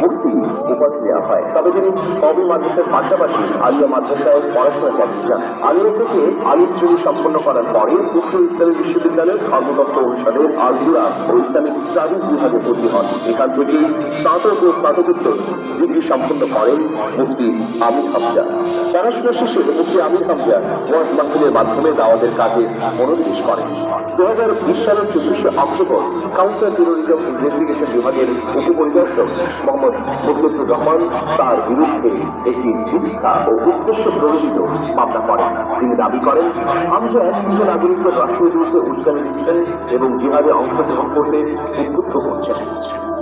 মুফতি উপাধি দেওয়া হয়। তবে তিনি কওমি মাদ্রাসার পাশাপাশি আলিয়া মাদ্রাসায় পড়াশোনা চালিয়ে যান। আলিয়া থেকে আলিম শ্রেণী সম্পন্ন করার পরে মুসলিম ইসলামী বিশ্ববিদ্যালয়ের ধর্মতত্ত্ব অনুসারে আল কুরআন ও ইসলামিক স্টাডিজ বিভাগে ভর্তি হন। এখান থেকে স্নাতক ও স্নাতকোত্তর ডিগ্রি সম্পন্ন করেন মুফতি আমির হামজা। পড়াশোনা শেষে মুফতি আমির হামজা ওয়াজ মাহফিলের মাধ্যমে দাওয়াতের কাজে মনোনিবেশ করেন। 2020 সালের 24শে অক্টোবর কাউন্টার টেরোরিজম ইনভেস্টিগেশন বিভাগের উপপরিদর্শক মোহাম্মদ মুখলিসুর রহমান তার বিরুদ্ধে একটি মিথ্যা ও উদ্দেশ্য প্রণোদিত মামলা করেন। তিনি দাবি করেন হামজা হিন্দু নাগরিকদের রাষ্ট্রের বিরুদ্ধে উস্কানি দিচ্ছেন এবং জিহাদে অংশগ্রহণ করতে উদ্বুদ্ধ করছেন।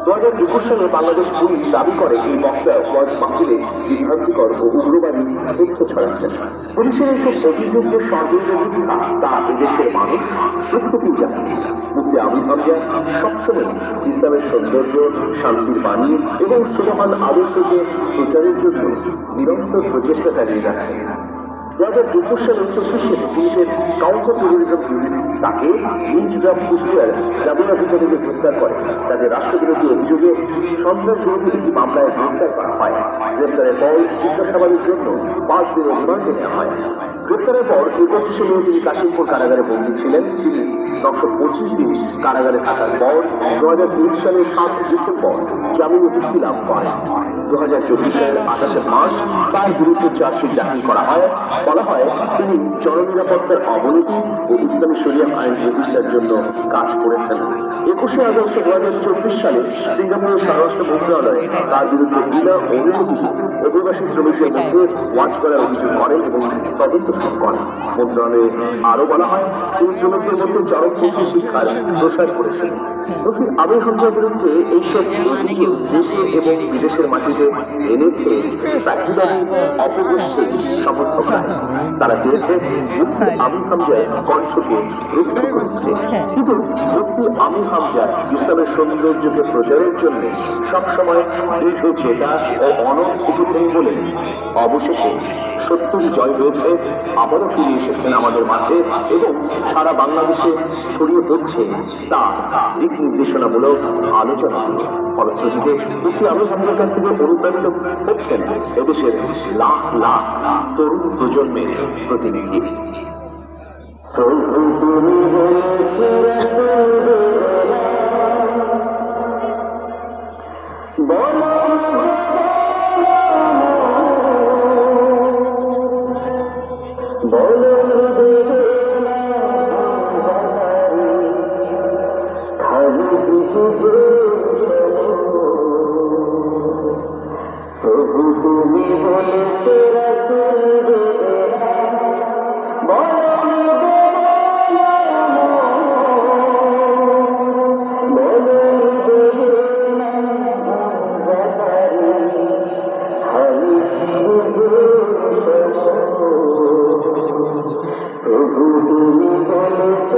2021 সালে বাংলাদেশ পুলিশ দাবি করে এই বক্তা ওয়াজ মাহফিলে বিভ্রান্তিকর ও উগ্রবাদী তথ্য ছড়াচ্ছেন। পুলিশের এইসব অভিযোগ যে সর্বৈব মিথ্যা তা এদেশের মানুষ প্রত্যেকেই জানে। মুফতি আমির হামজা সবসময় ইসলামের সৌন্দর্য, শান্তির বাণী এবং সুবহান আদর্শকে প্রচারের জন্য নিরন্তর প্রচেষ্টা চালিয়ে যাচ্ছেন। 2021 সালের 24শে পুলিশের কাউন্টার টেরোরিজম ইউনিট তাকে নিজ-গ্রাম কুষ্টিয়ার জামিয়া বিচারিকে গ্রেফতার করে। তাদের রাষ্ট্রবিরোধী অভিযোগে সন্ত্রাস বিরোধী একটি মামলায় গ্রেফতার করা হয়। গ্রেফতারের পর জিজ্ঞাসাবাদের জন্য 5 দিনের রিমান্ডে নেওয়া হয়। গ্রেফতারের পর 21শে মে তিনি কাশিমপুর কারাগারে বন্দী ছিলেন। তিনি 925 দিন কারাগারে থাকার পর 2023 সালের 7 ডিসেম্বর জামিনে মুক্তি লাভ করেন। 2024 সালের 28শে মার্চ তার বিরুদ্ধে চার্জশিট দাখিল করা হয়। বলা হয় তিনি জননিরাপত্তার অবনতি ও ইসলামী শরিয়া আইন প্রতিষ্ঠার জন্য কাজ করেছেন। 21শে আগস্ট 2024 সালে সিঙ্গাপুরের স্বরাষ্ট্র মন্ত্রণালয় তার বিরুদ্ধে বিনা অনুমতিতে অভিবাসী শ্রমিকদের মধ্যে ওয়াচ করার অভিযোগ করেন এবং তদন্ত শুরু করেন। মন্ত্রণালয়ে আরো বলা হয় তিনি শ্রমিকদের মধ্যে চরমপন্থী শিক্ষার প্রসার করেছেন। মুফতি আমির হামজার বিরুদ্ধে এইসব অভিযোগ দেশে এবং বিদেশের মাটিতে এনেছে প্রাকৃতিক অপগোষ্ঠীর সমর্থকরা। তারা চেয়েছে মুফতি আমির হামজার কণ্ঠকে রুদ্ধ করতে। কিন্তু মুফতি আমির হামজা ইসলামের সৌন্দর্যকে প্রচারের জন্য সবসময় দৃঢ় চেতা ও অনড় থেকেছেন বলে অবশেষে সত্যের জয় হয়েছে। আবারও ফিরে এসেছেন আমাদের মাঝে এবং সারা বাংলাদেশে ছড়িয়ে পড়ছে তার দিক নির্দেশনামূলক আলোচনা। ফলশ্রুতিতে মুফতি আমির হামজার কাছ থেকে অনুপ্রাণিত হচ্ছেন এদেশের লাখ লাখ তরুণ প্রজন্মের প্রতিনিধি। প্রভু তুমি বলেছে প্রভু তুমি বলেছে